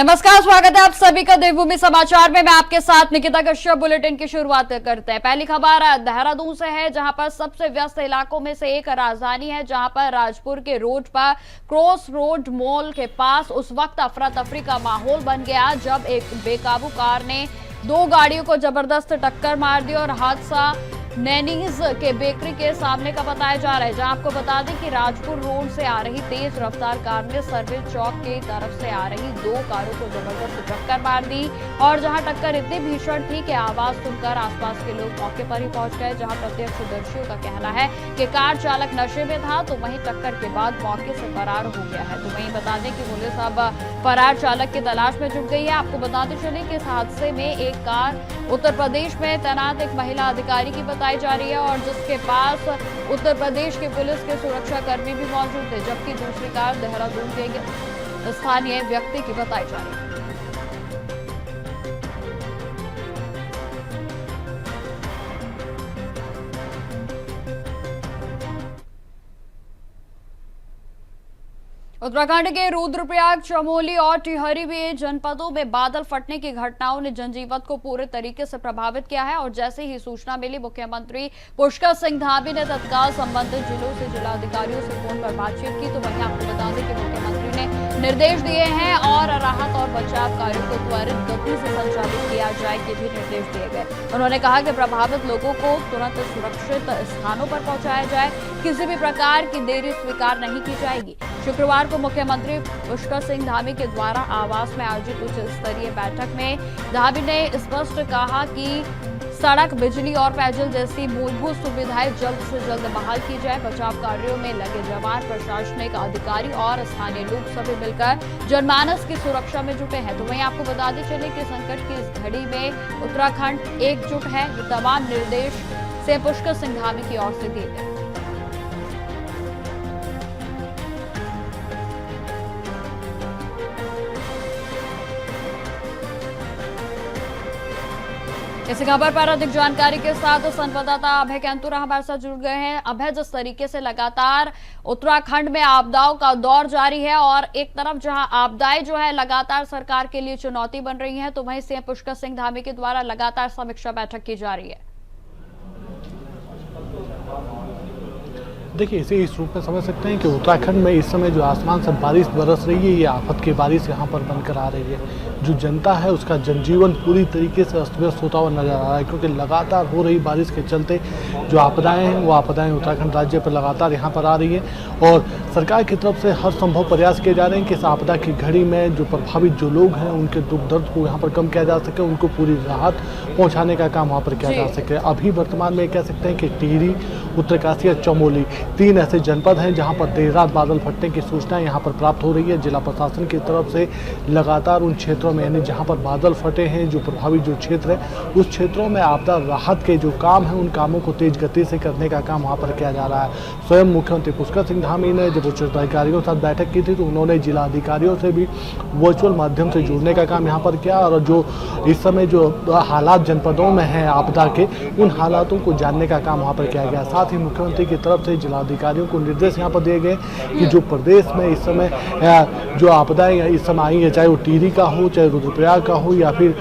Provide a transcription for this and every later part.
नमस्कार, स्वागत है आप सभी का देवभूमि समाचार में। मैं आपके साथ निकिता कश्यप। बुलेटिन की शुरुआत करते हैं। पहली खबर देहरादून से है, जहां पर सबसे व्यस्त इलाकों में से एक राजधानी है, जहां पर राजपुर के रोड पर क्रॉस रोड मॉल के पास उस वक्त अफरा तफरी का माहौल बन गया जब एक बेकाबू कार ने दो गाड़ियों को जबरदस्त टक्कर मार दी और हादसा नैनीज के बेकरी के सामने का बताया जा रहा है, जहां आपको बता दें कि राजपुर रोड से आ रही तेज रफ्तार कार ने सर्विस चौक की तरफ से आ रही दो कारों को जबरदस्त टक्कर मार दी और जहां टक्कर इतनी भीषण थी कि आवाज सुनकर आसपास के लोग मौके पर ही पहुंच गए। जहां प्रत्यक्षदर्शियों का कहना है कि कार चालक नशे में था, तो वहीं टक्कर के बाद मौके से फरार हो गया है। तो वहीं बता दें कि पुलिस अब फरार चालक की तलाश में जुट गई है। आपको बताते चले कि इस हादसे में एक कार उत्तर प्रदेश में तैनात एक महिला अधिकारी की बताई जा रही है और जिसके पास उत्तर प्रदेश के पुलिस के सुरक्षा कर्मी भी मौजूद थे, जबकि दूसरी कार देहरादून के स्थानीय व्यक्ति की बताई जा रही है। उत्तराखंड के रुद्रप्रयाग, चमोली और टिहरी में जनपदों में बादल फटने की घटनाओं ने जनजीवन को पूरे तरीके से प्रभावित किया है और जैसे ही सूचना मिली, मुख्यमंत्री पुष्कर सिंह धामी ने तत्काल संबंधित जिलों से जिलाधिकारियों से फोन पर बातचीत की। तो वहीं आपको बता दें कि मुख्यमंत्री ने निर्देश दिए हैं और राहत और बचाव कार्यों को त्वरित गति से संचालित किया जाए के भी निर्देश दिए गए। उन्होंने कहा कि प्रभावित लोगों को तुरंत सुरक्षित स्थानों पर पहुंचाया जाए, किसी भी प्रकार की देरी स्वीकार नहीं की जाएगी। शुक्रवार को मुख्यमंत्री पुष्कर सिंह धामी के द्वारा आवास में आयोजित उच्च स्तरीय बैठक में धामी ने स्पष्ट कहा कि सड़क, बिजली और पेयजल जैसी मूलभूत सुविधाएं जल्द से जल्द बहाल की जाए। बचाव कार्यों में लगे जवान, प्रशासनिक अधिकारी और स्थानीय लोग सभी मिलकर जनमानस की सुरक्षा में जुटे हैं। तो वहीं आपको बताते चले कि संकट की इस घड़ी में उत्तराखंड एकजुट है। ये तमाम निर्देश से पुष्कर सिंह धामी की ओर से दिए गए। इस खबर पर अधिक जानकारी के साथ संवाददाता अभय कैंतुरा हमारे साथ जुड़ गए हैं। अभय, जिस तरीके से लगातार उत्तराखंड में आपदाओं का दौर जारी है और एक तरफ जहां आपदाएं जो है लगातार सरकार के लिए चुनौती बन रही हैं, तो वहीं सीएम पुष्कर सिंह धामी के द्वारा लगातार समीक्षा बैठक की जा रही है। देखिए, इसे इस रूप में समझ सकते हैं कि उत्तराखंड में इस समय जो आसमान से बारिश बरस रही है, ये आफत की बारिश यहाँ पर बनकर आ रही है। जो जनता है उसका जनजीवन पूरी तरीके से अस्त व्यस्त होता हुआ नजर आ रहा है, क्योंकि लगातार हो रही बारिश के चलते जो आपदाएं हैं वो आपदाएं उत्तराखंड राज्य पर लगातार यहाँ पर आ रही है और सरकार की तरफ से हर संभव प्रयास किए जा रहे हैं कि इस आपदा की घड़ी में जो प्रभावित जो लोग हैं उनके दुख दर्द को यहाँ पर कम किया जा सके, उनको पूरी राहत पहुँचाने का काम वहाँ पर किया जा सके। अभी वर्तमान में कह सकते हैं कि टिहरी, उत्तरकाशी और चमोली तीन ऐसे जनपद हैं जहां पर देर रात बादल फटने की सूचना यहां पर प्राप्त हो रही है। जिला प्रशासन की तरफ से लगातार उन क्षेत्रों में, यानी जहां पर बादल फटे हैं, जो प्रभावित जो क्षेत्र है, उस क्षेत्रों में आपदा राहत के जो काम हैं उन कामों को तेज गति से करने का काम वहां पर किया जा रहा है। स्वयं मुख्यमंत्री पुष्कर सिंह धामी ने जब उच्च अधिकारियों के साथ बैठक की थी तो उन्होंने जिला अधिकारियों से भी वर्चुअल माध्यम से जुड़ने का काम यहाँ पर किया और जो इस समय जो हालात जनपदों में हैं आपदा के, उन हालातों को जानने का काम वहाँ पर किया गया। साथ ही मुख्यमंत्री की तरफ से जिला अधिकारियों को निर्देश यहाँ पर दिए गए कि जो प्रदेश में इस समय जो आपदाएं इस समय आई है, चाहे वो टिहरी का हो, चाहे रुद्रप्रयाग का हो या फिर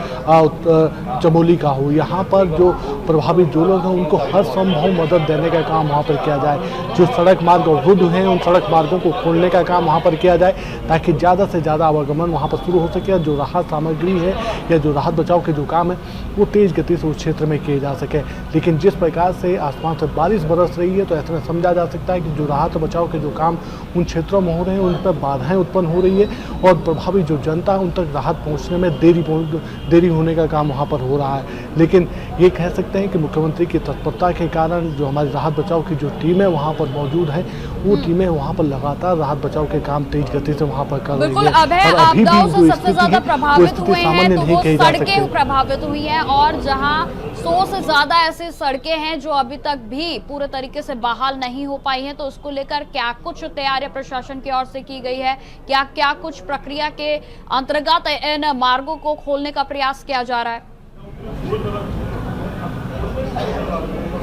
चमोली का हो, यहाँ पर जो प्रभावित जो लोग हैं उनको हर संभव मदद देने का काम वहाँ पर किया जाए। जो सड़क मार्ग अवरुद्ध हैं उन सड़क मार्गों को खोलने का काम वहाँ पर किया जाए ताकि ज़्यादा से ज़्यादा आवागमन वहाँ पर शुरू हो सके। जो राहत सामग्री है या जो राहत बचाव के जो काम है वो तेज़ गति से उस क्षेत्र में किए जा सके। लेकिन जिस प्रकार से आसमान से बारिश बरस रही है तो ऐसे में समझा जा सकता है कि जो राहत बचाव के जो काम उन क्षेत्रों में हो रहे हैं उन पर बाधाएं उत्पन्न हो रही है और प्रभावित जो जनता है उन तक राहत पहुंचने में देरी होने का काम वहां पर हो रहा है। लेकिन ये कह सकते हैं कि मुख्यमंत्री की तत्परता के कारण जो हमारी राहत बचाव की जो टीमें वहां पर मौजूद है वो टीमें वहां पर लगातार राहत बचाव के काम तेज गति से वहां पर कर रही है। और अभी भी सबसे ज्यादा प्रभावित हुए हैं तो वो सड़कें प्रभावित हुई हैं और जहां 100 से ज्यादा ऐसी सड़कें हैं जो अभी तक भी पूरे तरीके से बहाल नहीं हो पाई हैं, तो उसको लेकर क्या कुछ तैयारियां प्रशासन की ओर से की गई है? क्या कुछ प्रक्रिया के अंतर्गत इन मार्गों को खोलने का प्रयास किया जा रहा है?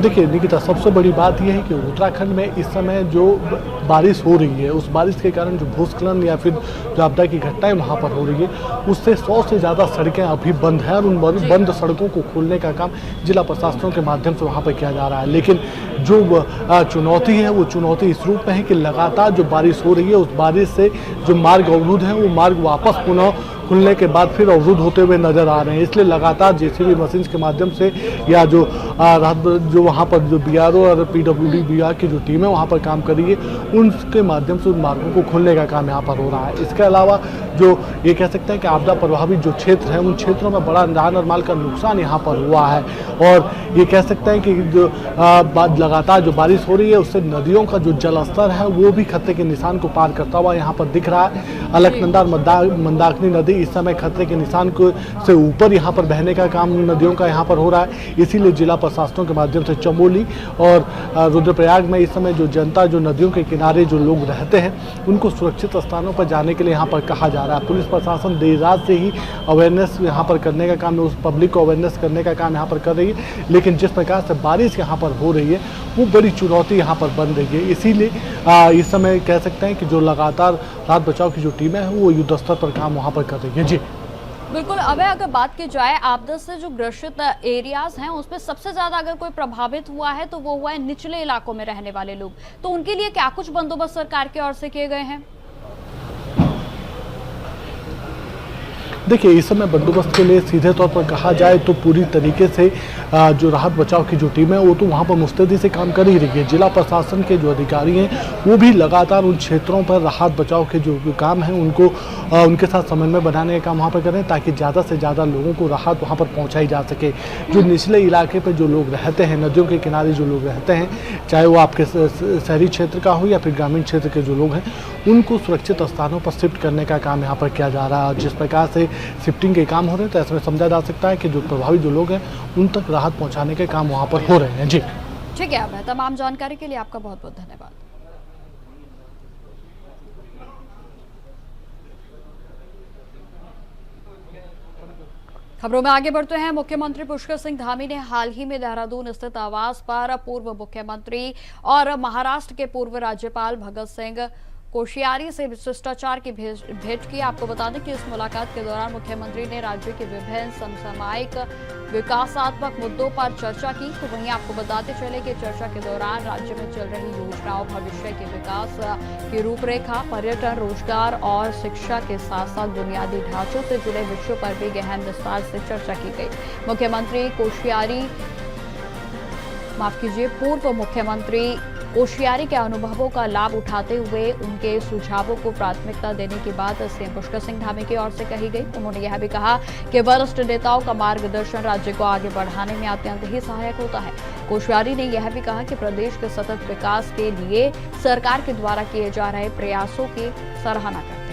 देखिए निकिता, सबसे बड़ी बात यह है कि उत्तराखंड में इस समय जो बारिश हो रही है, उस बारिश के कारण जो भूस्खलन या फिर जो आपदा की घटनाएं वहाँ पर हो रही है, उससे 100 से ज़्यादा सड़कें अभी बंद हैं और उन बंद सड़कों को खोलने का काम जिला प्रशासनों के माध्यम से वहाँ पर किया जा रहा है। लेकिन जो चुनौती है वो चुनौती इस रूप में है कि लगातार जो बारिश हो रही है, उस बारिश से जो मार्ग अवरुद्ध है वो मार्ग वापस पुनः खुलने के बाद फिर अवरुद्ध होते हुए नजर आ रहे हैं। इसलिए लगातार जेसीबी मशीन के माध्यम से या जो वहाँ पर जो बीआरओ और पीडब्ल्यूडी विभाग की जो टीमें वहाँ पर काम कर रही है, उनके माध्यम से उन मार्गों को खोलने का काम यहाँ पर हो रहा है। इसके अलावा जो ये कह सकते हैं कि आपदा प्रभावित जो क्षेत्र हैं, उन क्षेत्रों में बड़ा जान और माल का नुकसान यहाँ पर हुआ है। और ये कह सकते हैं कि जो लगातार जो बारिश हो रही है, उससे नदियों का जो जलस्तर है वो भी खतरे के निशान को पार करता हुआ यहाँ पर दिख रहा है। अलकनंदा और मंदाकिनी नदी इस समय खतरे के निशान को से ऊपर यहाँ पर बहने का काम नदियों का यहाँ पर हो रहा है। इसीलिए जिला प्रशासनों के माध्यम से चमोली और रुद्रप्रयाग में इस समय जो जनता जो नदियों के किनारे जो लोग रहते हैं, उनको सुरक्षित स्थानों पर जाने के लिए यहाँ पर कहा जा रहा है। पुलिस प्रशासन देर रात से ही अवेयरनेस यहाँ पर करने का काम, उस पब्लिक को अवेयरनेस करने का काम यहाँ पर कर रही है। लेकिन जिस प्रकार से बारिश यहाँ पर हो रही है, वो बड़ी चुनौती यहाँ पर बन रही है। इसीलिए इस समय कह सकते हैं कि जो लगातार राहत बचाव की जो टीमें हैं वो युद्ध स्तर पर काम वहाँ पर कर रही है। जी बिल्कुल। अब अगर बात की जाए आपदा से जो ग्रसित एरियाज हैं, उसमें सबसे ज्यादा अगर कोई प्रभावित हुआ है तो वो हुआ है निचले इलाकों में रहने वाले लोग। तो उनके लिए क्या कुछ बंदोबस्त सरकार की ओर से किए गए हैं? देखिए, इस समय बंदोबस्त के लिए सीधे तौर पर कहा जाए तो पूरी तरीके से जो राहत बचाव की जो टीम है वो तो वहाँ पर मुस्तैदी से काम कर ही रही है। जिला प्रशासन के जो अधिकारी हैं वो भी लगातार उन क्षेत्रों पर राहत बचाव के जो काम है उनको उनके साथ समन्वय बनाने का काम वहाँ पर करें, ताकि ज़्यादा से ज़्यादा लोगों को राहत वहाँ पर पहुँचाई जा सके। जो निचले इलाके पर जो लोग रहते हैं, नदियों के किनारे जो लोग रहते हैं, चाहे वो आपके शहरी क्षेत्र का हो या फिर ग्रामीण क्षेत्र के जो लोग हैं, उनको सुरक्षित स्थानों पर शिफ्ट करने का काम यहाँ पर किया जा रहा है। जिस प्रकार से शिफ्टिंग के काम हो रहे हैं, तो ऐसे में समझा जा सकता है कि जो प्रभावित जो लोग हैं उन तक राहत पहुंचाने के काम वहां पर हो रहे हैं। जी ठीक है। अब तमाम जानकारी के लिए आपका बहुत बहुत धन्यवाद। खबरों में आगे बढ़ते हैं। मुख्यमंत्री पुष्कर सिंह धामी ने हाल ही में देहरादून स्थित आवास पर पूर्व मुख्यमंत्री और महाराष्ट्र के पूर्व राज्यपाल भगत सिंह कोश्यारी से शिष्टाचार की भेंट की। आपको बता दें कि इस मुलाकात के दौरान मुख्यमंत्री ने राज्य के विभिन्न समसामयिक विकासात्मक मुद्दों पर चर्चा की। तो वहीं आपको बताते चले कि चर्चा के दौरान राज्य में चल रही योजनाओं, भविष्य के विकास की रूपरेखा, पर्यटन, रोजगार और शिक्षा के साथ साथ बुनियादी ढांचों से जुड़े विषयों पर भी गहन विस्तार से चर्चा की गई। मुख्यमंत्री कोश्यारी पूर्व मुख्यमंत्री कोश्यारी के अनुभवों का लाभ उठाते हुए उनके सुझावों को प्राथमिकता देने की बात सीएम पुष्कर सिंह धामी की ओर से कही गई। उन्होंने यह भी कहा कि वरिष्ठ नेताओं का मार्गदर्शन राज्य को आगे बढ़ाने में अत्यंत ही सहायक होता है। कोश्यारी ने यह भी कहा कि प्रदेश के सतत विकास के लिए सरकार के द्वारा किए जा रहे प्रयासों की सराहना करते हैं।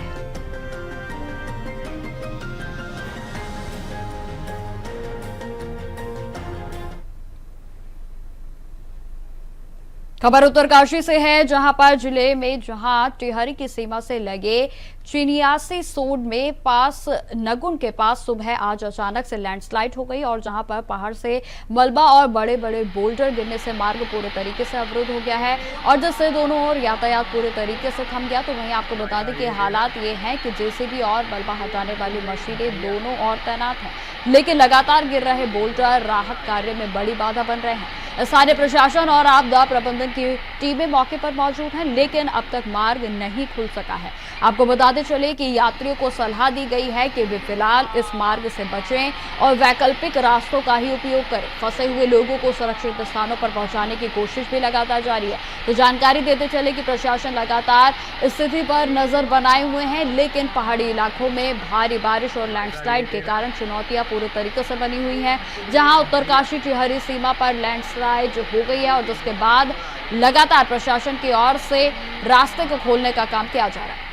खबर उत्तरकाशी से है, जहां पर जिले में टिहरी की सीमा से लगे चिनियासी सोड में पास नगुन के पास सुबह आज अचानक से लैंडस्लाइड हो गई और जहां पर पहाड़ से मलबा और बड़े बड़े बोल्डर गिरने से मार्ग पूरे तरीके से अवरुद्ध हो गया है और जिससे दोनों ओर यातायात पूरे तरीके से थम गया। तो वहीं आपको बता दें कि हालात ये हैं कि जेसीबी और मलबा हटाने वाली मशीनें दोनों ओर तैनात हैं, लेकिन लगातार गिर रहे बोल्डर राहत कार्य में बड़ी बाधा बन रहे हैं। स्थानीय प्रशासन और आपदा प्रबंधन की टीमें मौके पर मौजूद हैं, लेकिन अब तक मार्ग नहीं खुल सका है। आपको बताते चले कि यात्रियों को सलाह दी गई है कि वे फिलहाल इस मार्ग से बचें और वैकल्पिक रास्तों का ही उपयोग करें। फंसे हुए लोगों को सुरक्षित स्थानों पर पहुंचाने की कोशिश भी लगातार जारी है। तो जानकारी देते चले कि प्रशासन लगातार स्थिति पर नजर बनाए हुए हैं, लेकिन पहाड़ी इलाकों में भारी बारिश और लैंडस्लाइड के कारण चुनौतियां पूरे तरीके से बनी हुई हैं, जहां उत्तरकाशी टिहरी सीमा पर लैंडस्लाइड हो गई है और जिसके बाद लगातार प्रशासन की ओर से रास्ते को खोलने का काम किया जा रहा है।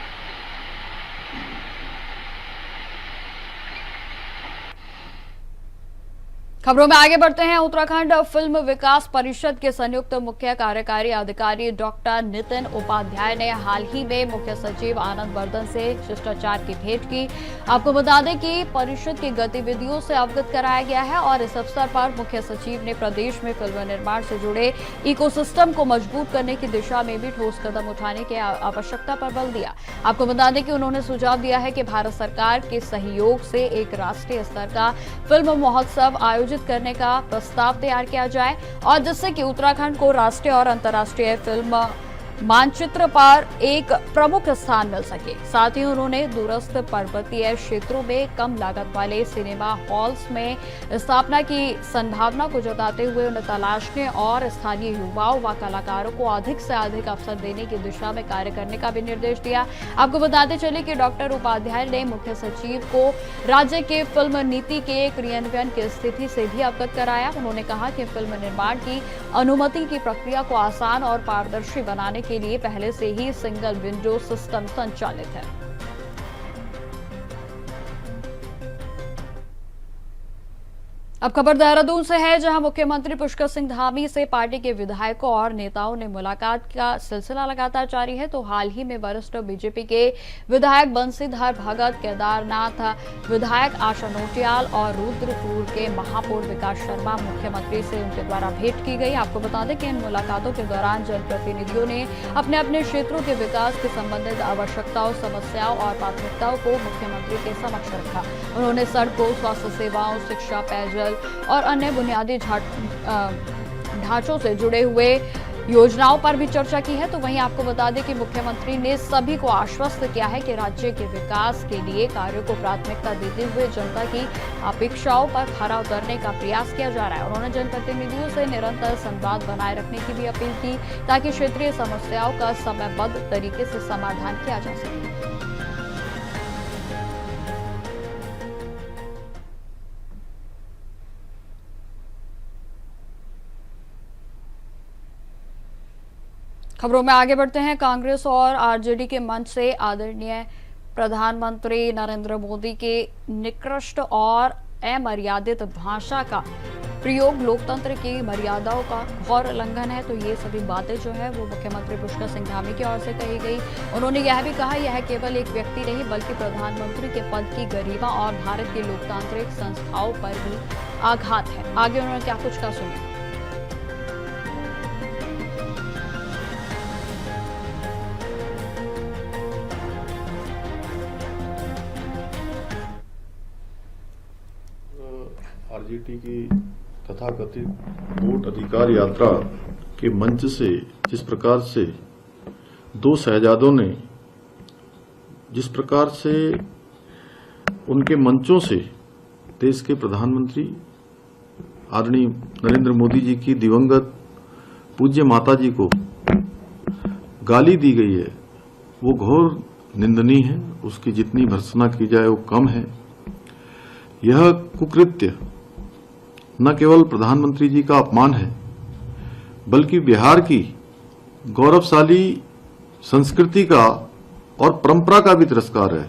खबरों में आगे बढ़ते हैं। उत्तराखंड फिल्म विकास परिषद के संयुक्त मुख्य कार्यकारी अधिकारी डॉक्टर नितिन उपाध्याय ने हाल ही में मुख्य सचिव आनंद वर्धन से शिष्टाचार की भेंट की। आपको बता दें कि परिषद की गतिविधियों से अवगत कराया गया है और इस अवसर पर मुख्य सचिव ने प्रदेश में फिल्म निर्माण से जुड़े इकोसिस्टम को मजबूत करने की दिशा में भी ठोस कदम उठाने की आवश्यकता पर बल दिया। आपको बता दें कि उन्होंने सुझाव दिया है कि भारत सरकार के सहयोग से एक राष्ट्रीय स्तर का फिल्म महोत्सव आयोजित करने का प्रस्ताव तैयार किया जाए और जिससे कि उत्तराखंड को राष्ट्रीय और अंतर्राष्ट्रीय फिल्म मानचित्र पर एक प्रमुख स्थान मिल सके। साथ ही उन्होंने दूरस्थ पर्वतीय क्षेत्रों में कम लागत वाले सिनेमा हॉल्स में स्थापना की संभावना को जताते हुए उन्हें तलाशने और स्थानीय युवाओं व कलाकारों को अधिक से अधिक अवसर देने की दिशा में कार्य करने का भी निर्देश दिया। आपको बताते चले कि डॉक्टर उपाध्याय ने मुख्य सचिव को राज्य के फिल्म नीति के क्रियान्वयन की स्थिति से भी अवगत कराया। उन्होंने कहा कि फिल्म निर्माण की अनुमति की प्रक्रिया को आसान और पारदर्शी बनाने के लिए पहले से ही सिंगल विंडो सिस्टम संचालित है। अब खबर देहरादून से है, जहां मुख्यमंत्री पुष्कर सिंह धामी से पार्टी के विधायकों और नेताओं ने मुलाकात का सिलसिला लगातार जारी है। तो हाल ही में वरिष्ठ बीजेपी के विधायक बंसीधर भगत, केदारनाथ विधायक आशा नोटियाल और रुद्रपुर के महापौर विकास शर्मा मुख्यमंत्री से उनके द्वारा भेंट की गई। आपको बता दें कि इन मुलाकातों के दौरान जनप्रतिनिधियों ने अपने अपने क्षेत्रों के विकास से संबंधित आवश्यकताओं, समस्याओं और प्राथमिकताओं को मुख्यमंत्री के समक्ष रखा। उन्होंने सड़कों, स्वास्थ्य सेवाओं, शिक्षा, पेयजल और अन्य बुनियादी ढांचों से जुड़े हुए योजनाओं पर भी चर्चा की है। तो वहीं आपको बता दें कि मुख्यमंत्री ने सभी को आश्वस्त किया है कि राज्य के विकास के लिए कार्यों को प्राथमिकता देते हुए जनता की अपेक्षाओं पर खरा उतरने का प्रयास किया जा रहा है। उन्होंने जनप्रतिनिधियों से निरंतर संवाद बनाए रखने की भी अपील की ताकि क्षेत्रीय समस्याओं का समयबद्ध तरीके से समाधान किया जा सके। खबरों में आगे बढ़ते हैं। कांग्रेस और आरजेडी के मंच से आदरणीय प्रधानमंत्री नरेंद्र मोदी के निकृष्ट और अमर्यादित भाषा का प्रयोग लोकतंत्र की मर्यादाओं का घोर उल्लंघन है। तो ये सभी बातें जो है वो मुख्यमंत्री पुष्कर सिंह धामी की ओर से कही गई। उन्होंने यह भी कहा यह केवल एक व्यक्ति नहीं बल्कि प्रधानमंत्री के पद की गरिमा और भारत की लोकतांत्रिक संस्थाओं पर भी आघात है। आगे उन्होंने क्या कुछ कहा सुनिए। आरजेडी की तथाकथित वोट अधिकार यात्रा के मंच से जिस प्रकार से दो शहजादों ने जिस प्रकार से उनके मंचों से देश के प्रधानमंत्री आदरणीय नरेंद्र मोदी जी की दिवंगत पूज्य माता जी को गाली दी गई है, वो घोर निंदनीय है। उसकी जितनी भर्त्सना की जाए वो कम है। यह कुकृत्य न केवल प्रधानमंत्री जी का अपमान है बल्कि बिहार की गौरवशाली संस्कृति का और परंपरा का भी तिरस्कार है।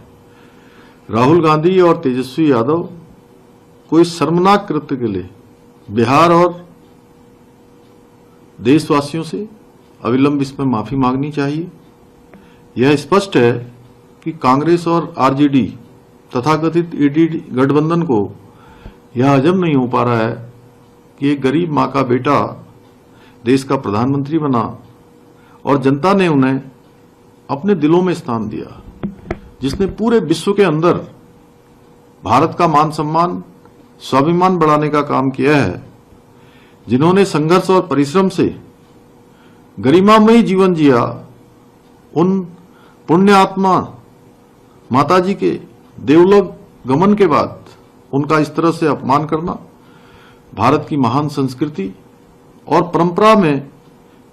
राहुल गांधी और तेजस्वी यादव को इस शर्मनाक कृत्य के लिए बिहार और देशवासियों से अविलंब इसमें माफी मांगनी चाहिए। यह स्पष्ट है कि कांग्रेस और आरजेडी तथाकथित ईडी गठबंधन को यह हजम नहीं हो पा रहा है कि एक गरीब मां का बेटा देश का प्रधानमंत्री बना और जनता ने उन्हें अपने दिलों में स्थान दिया, जिसने पूरे विश्व के अंदर भारत का मान सम्मान, स्वाभिमान बढ़ाने का काम किया है, जिन्होंने संघर्ष और परिश्रम से गरिमामयी जीवन जिया। उन पुण्य आत्मा माताजी के देवलोक गमन के बाद उनका इस तरह से अपमान करना भारत की महान संस्कृति और परंपरा में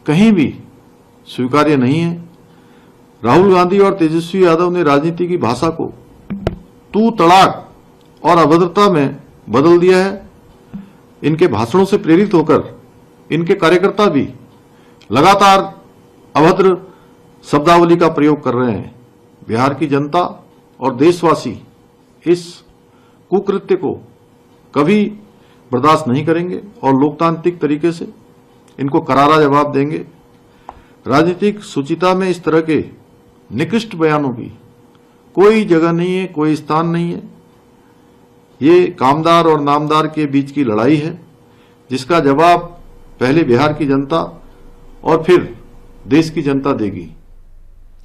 कहीं भी स्वीकार्य नहीं है। राहुल गांधी और तेजस्वी यादव ने राजनीति की भाषा को तू तड़ाक और अभद्रता में बदल दिया है। इनके भाषणों से प्रेरित होकर इनके कार्यकर्ता भी लगातार अभद्र शब्दावली का प्रयोग कर रहे हैं। बिहार की जनता और देशवासी इस कुकृत्य को कभी बर्दाश्त नहीं करेंगे और लोकतांत्रिक तरीके से इनको करारा जवाब देंगे। राजनीतिक सूचिता में इस तरह के निकृष्ट बयानों की कोई जगह नहीं है, कोई स्थान नहीं है। ये कामदार और नामदार के बीच की लड़ाई है, जिसका जवाब पहले बिहार की जनता और फिर देश की जनता देगी।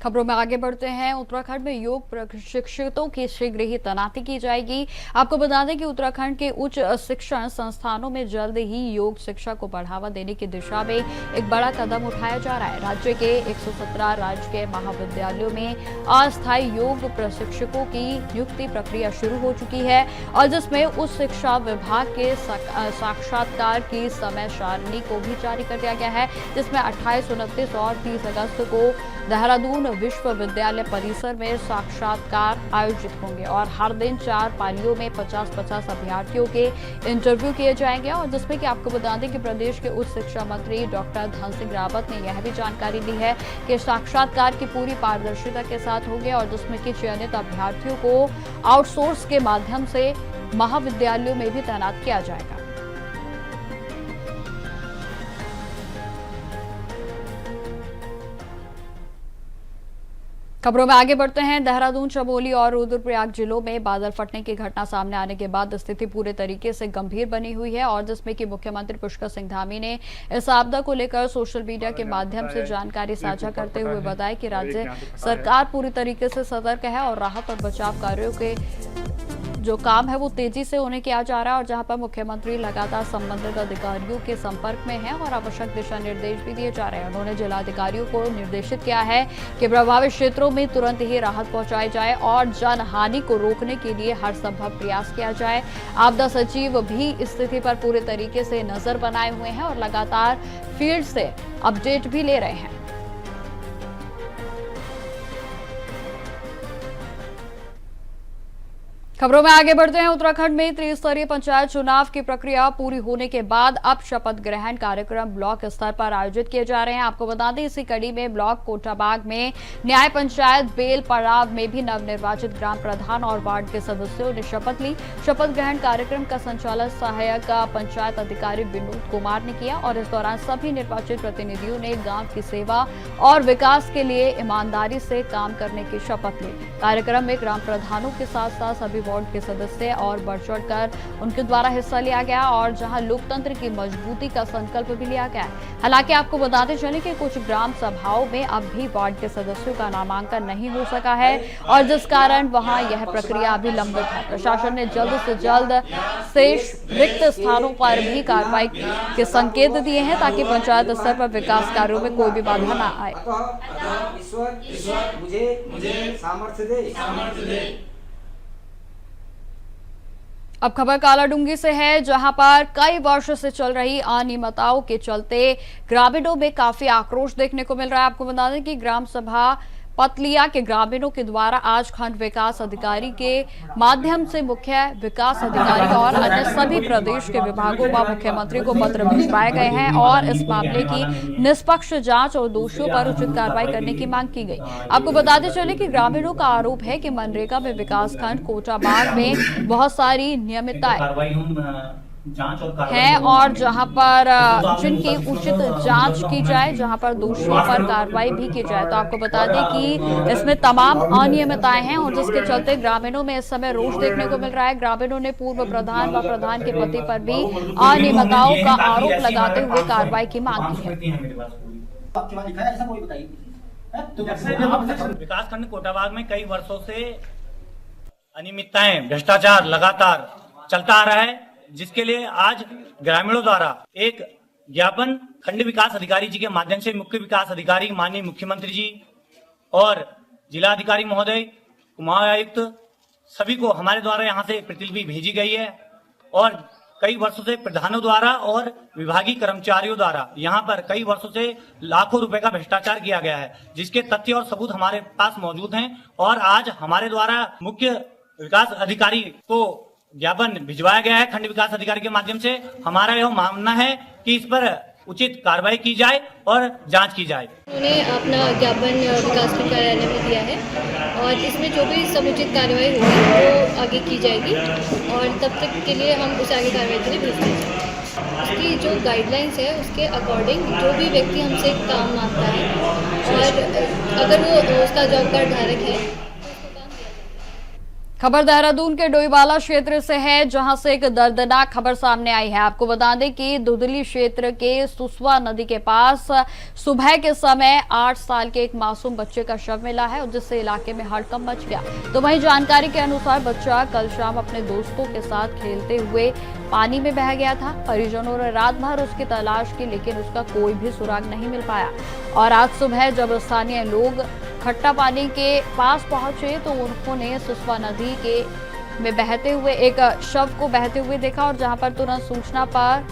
खबरों में आगे बढ़ते हैं। उत्तराखंड में योग प्रशिक्षकों की शीघ्र ही तैनाती की जाएगी। आपको बता दें कि उत्तराखंड के उच्च शिक्षण संस्थानों में जल्द ही योग शिक्षा को बढ़ावा देने की दिशा में एक बड़ा कदम उठाया जा रहा है। राज्य के 117 राजकीय महाविद्यालयों में अस्थायी योग प्रशिक्षकों की नियुक्ति प्रक्रिया शुरू हो चुकी है और जिसमें उच्च शिक्षा विभाग के साक्षात्कार की समय सारणी को भी जारी कर दिया गया है, जिसमें 28, 29 और 30 अगस्त को देहरादून विश्वविद्यालय परिसर में साक्षात्कार आयोजित होंगे और हर दिन 4 पालियों में 50-50 अभ्यर्थियों के इंटरव्यू किए जाएंगे। और जिसमें कि आपको बता दें कि प्रदेश के उच्च शिक्षा मंत्री डॉक्टर धन सिंह रावत ने यह भी जानकारी दी है कि साक्षात्कार की पूरी पारदर्शिता के साथ होंगे और जिसमें कि चयनित अभ्यर्थियों को आउटसोर्स के माध्यम से महाविद्यालयों में भी तैनात किया जाएगा। खबरों में आगे बढ़ते हैं। देहरादून, चमोली और रुद्रप्रयाग जिलों में बादल फटने की घटना सामने आने के बाद स्थिति पूरे तरीके से गंभीर बनी हुई है और जिसमें कि मुख्यमंत्री पुष्कर सिंह धामी ने इस आपदा को लेकर सोशल मीडिया के माध्यम से जानकारी साझा करते हुए बताया कि राज्य सरकार पूरी तरीके से सतर्क है और राहत और बचाव कार्यों के जो काम है वो तेजी से उन्हें किया जा रहा है और जहां पर मुख्यमंत्री लगातार संबंधित अधिकारियों के संपर्क में हैं और आवश्यक दिशा निर्देश भी दिए जा रहे हैं। उन्होंने जिलाधिकारियों को निर्देशित किया है कि प्रभावित क्षेत्रों में तुरंत ही राहत पहुंचाई जाए और जनहानि को रोकने के लिए हर संभव प्रयास किया जाए। आपदा सचिव भी स्थिति पर पूरे तरीके से नजर बनाए हुए हैं और लगातार फील्ड से अपडेट भी ले रहे हैं। खबरों में आगे बढ़ते हैं। उत्तराखंड में त्रिस्तरीय पंचायत चुनाव की प्रक्रिया पूरी होने के बाद अब शपथ ग्रहण कार्यक्रम ब्लॉक स्तर पर आयोजित किए जा रहे हैं। आपको बता दें इसी कड़ी में ब्लॉक कोटाबाग में न्याय पंचायत बेल पड़ाव में भी नवनिर्वाचित ग्राम प्रधान और वार्ड के सदस्यों ने शपथ ली। शपथ ग्रहण कार्यक्रम का संचालन सहायक पंचायत अधिकारी विनोद कुमार ने किया और इस दौरान सभी निर्वाचित प्रतिनिधियों ने गाँव की सेवा और विकास के लिए ईमानदारी से काम करने की शपथ ली। कार्यक्रम में ग्राम प्रधानों के साथ साथ सभी वार्ड के सदस्य और बढ़ चढ़कर उनके द्वारा हिस्सा लिया गया और जहां लोकतंत्र की मजबूती का संकल्प भी लिया गया। हालांकि आपको बताते चले कि कुछ ग्राम सभाओं में अब भी वार्ड के सदस्यों का नामांकन नहीं हो सका है और जिस कारण वहां यह प्रक्रिया अभी लंबित है। प्रशासन ने जल्द से जल्द शेष रिक्त स्थानों पर भी कार्रवाई के संकेत दिए हैं ताकि पंचायत स्तर पर विकास कार्यों में कोई भी बाधा न आए। मुझे सामर्थ्य दे। अब खबर कालाडूंगी से है, जहां पर कई वर्षों से चल रही अनियमितताओं के चलते ग्रामीणों में काफी आक्रोश देखने को मिल रहा है। आपको बता दें कि ग्राम सभा पतलिया के ग्रामीणों के द्वारा आज खंड विकास अधिकारी के माध्यम से मुख्य विकास अधिकारी और अन्य सभी प्रदेश के विभागों व मुख्यमंत्री को पत्र भिजवाए गए हैं और इस मामले की निष्पक्ष जांच और दोषियों पर उचित कार्रवाई करने की मांग की गई। आपको बताते चले कि ग्रामीणों का आरोप है कि मनरेगा में विकास खंड कोटाबाग में बहुत सारी नियमितताएं है और जहां पर जिनकी उचित जांच की जाए, जहां पर दोषियों पर कार्रवाई भी की जाए। तो आपको बता दें कि इसमें तमाम अनियमितताएं हैं और जिसके चलते ग्रामीणों में इस समय रोष देखने को मिल रहा है। ग्रामीणों ने पूर्व प्रधान व प्रधान के पति पर भी अनियमितताओं का आरोप लगाते हुए कार्रवाई की मांग की है। विकास खंड कोटाबाग में कई वर्षों से अनियमितताएं, भ्रष्टाचार लगातार चलता आ रहा है, जिसके लिए आज ग्रामीणों द्वारा एक ज्ञापन खंड विकास अधिकारी जी के माध्यम से मुख्य विकास अधिकारी माननीय मुख्यमंत्री जी और जिला अधिकारी महोदय, कुमाऊं आयुक्त सभी को हमारे द्वारा यहां से प्रतिलिपि भेजी गई है और कई वर्षों से प्रधानों द्वारा और विभागीय कर्मचारियों द्वारा यहां पर कई वर्षों से लाखों रुपए का भ्रष्टाचार किया गया है, जिसके तथ्य और सबूत हमारे पास मौजूद हैं और आज हमारे द्वारा मुख्य विकास अधिकारी को ज्ञापन भिजवाया गया है खंड विकास अधिकारी के माध्यम से। हमारा यह मानना है कि इस पर उचित कार्रवाई की जाए और जांच की जाए। उन्होंने अपना ज्ञापन विकास कार्यालय में दिया है और इसमें जो भी समुचित कार्रवाई होगी वो आगे की जाएगी और तब तक के लिए हम उसे आगे कार्रवाई के लिए भेज देंगे। उसकी जो गाइडलाइंस है उसके अकॉर्डिंग जो भी व्यक्ति हमसे काम मांगता है और अगर वो उसका जॉब कार्ड धारक है। खबर देहरादून के डोईवाला क्षेत्र से है, जहां से एक दर्दनाक खबर सामने आई है। आपको बता दें कि दुधली क्षेत्र के सुसवा नदी के पास सुबह के समय 8 साल के एक मासूम बच्चे का शव मिला है, जिससे इलाके में हड़कंप मच गया। तो वहीं जानकारी के अनुसार बच्चा कल शाम अपने दोस्तों के साथ खेलते हुए पानी में बह गया था। परिजनों ने रात भर उसकी तलाश की, लेकिन उसका कोई भी सुराग नहीं मिल पाया। और आज सुबह जब स्थानीय लोग खट्टा पानी के पास पहुंचे तो उन्होंने सुसवा नदी के में बहते हुए एक शव को बहते हुए देखा और जहां पर तुरंत सूचना पर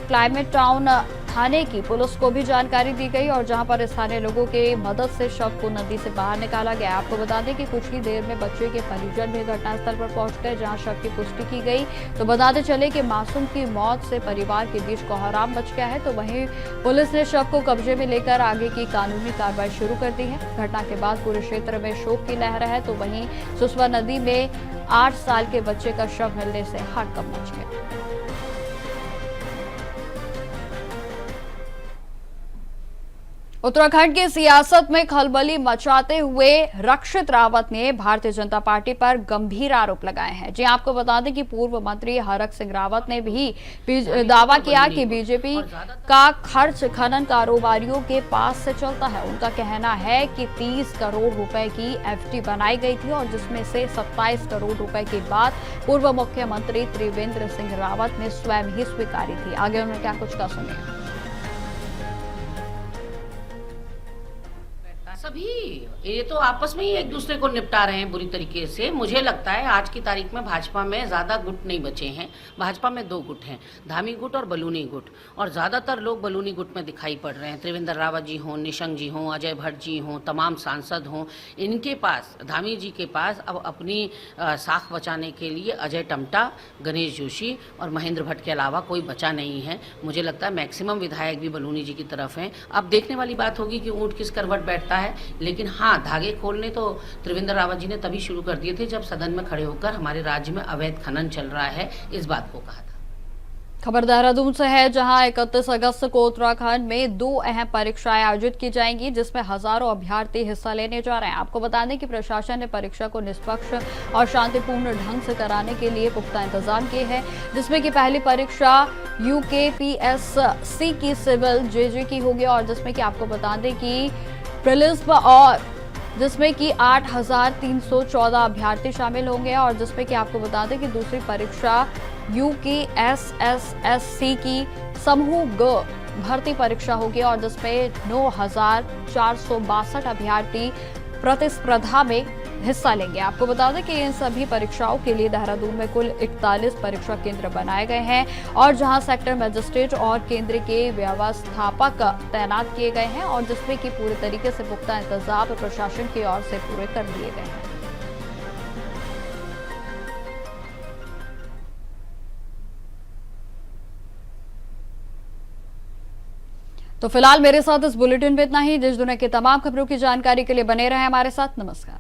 क्लाइमेट टाउन थाने की पुलिस को भी जानकारी दी गई और जहां पर स्थानीय लोगों के मदद से शव को नदी से बाहर निकाला गया। आपको बता दें कि कुछ ही देर में बच्चे के परिजन भी घटनास्थल पर पहुंच गए, जहां शव की पुष्टि की गई। तो बताते चले कि मासूम की मौत से परिवार के बीच कोहराम मच गया है। तो वहीं पुलिस ने शव को कब्जे में लेकर आगे की कानूनी कार्रवाई शुरू कर दी है। घटना के बाद पूरे क्षेत्र में शोक की लहर है। तो वहीं सुसवा नदी में 8 साल के बच्चे का शव मिलने से हड़कंप मच गया। उत्तराखंड की सियासत में खलबली मचाते हुए रक्षित रावत ने भारतीय जनता पार्टी पर गंभीर आरोप लगाए हैं। जी आपको बता दें कि पूर्व मंत्री हरक सिंह रावत ने भी दावा किया कि बीजेपी का खर्च खनन कारोबारियों के पास से चलता है। उनका कहना है कि 30 करोड़ रुपए की एफडी बनाई गई थी और जिसमें से 27 करोड़ रुपए की बात पूर्व मुख्यमंत्री त्रिवेंद्र सिंह रावत ने स्वयं ही स्वीकारी थी। आगे उन्होंने क्या कुछ कहा सुनिए। सभी ये तो आपस में ही एक दूसरे को निपटा रहे हैं बुरी तरीके से। मुझे लगता है आज की तारीख में भाजपा में ज़्यादा गुट नहीं बचे हैं। भाजपा में 2 गुट हैं, धामी गुट और बलूनी गुट, और ज़्यादातर लोग बलूनी गुट में दिखाई पड़ रहे हैं। त्रिवेंद्र रावत जी हों, निशंक जी हों, अजय भट्ट जी हों, तमाम सांसद हों, इनके पास, धामी जी के पास अब अपनी साख बचाने के लिए अजय टमटा, गणेश जोशी और महेंद्र भट्ट के अलावा कोई बचा नहीं है। मुझे लगता है मैक्सिमम विधायक भी बलूनी जी की तरफ हैं। अब देखने वाली बात होगी कि ऊँट किस करवट बैठता है। लेकिन हाँ, धागे खोलने तो त्रिवेंद्र रावत जी ने तभी शुरू कर दिए थे जब सदन में खड़े होकर हमारे राज्य में अवैध खनन चल रहा है, इस बात को कहा था। खबर देहरादून से है, जहां 31 अगस्त को उत्तराखंड में 2 अहम परीक्षाएं आयोजित की जाएंगी, जिसमें हजारों अभ्यर्थी हिस्सा लेने जा रहे हैं। आपको बता दें कि प्रशासन ने परीक्षा को निष्पक्ष और शांतिपूर्ण ढंग से कराने के लिए पुख्ता इंतजाम किए हैं, जिसमें कि पहली परीक्षा UKPSC की सिविल JJ की होगी और जिसमें कि आपको बता दें कि प्रीलिम्स और जिसमें कि 8,314 अभ्यर्थी शामिल होंगे और जिसमें कि आपको बता दें कि दूसरी परीक्षा UKSSC की समूह ग भर्ती परीक्षा होगी और जिसमें 9,462 अभ्यर्थी प्रतिस्पर्धा में हिस्सा लेंगे। आपको बता दें कि इन सभी परीक्षाओं के लिए देहरादून में कुल 41 परीक्षा केंद्र बनाए गए हैं और जहां सेक्टर मजिस्ट्रेट और केंद्र के व्यवस्थापक तैनात किए गए हैं और जिसमें कि पूरे तरीके से पुख्ता इंतजाम प्रशासन की ओर से पूरे कर दिए गए हैं। तो फिलहाल मेरे साथ इस बुलेटिन में इतना ही। देश दुनिया की तमाम खबरों की जानकारी के लिए बने रहें हमारे साथ। नमस्कार।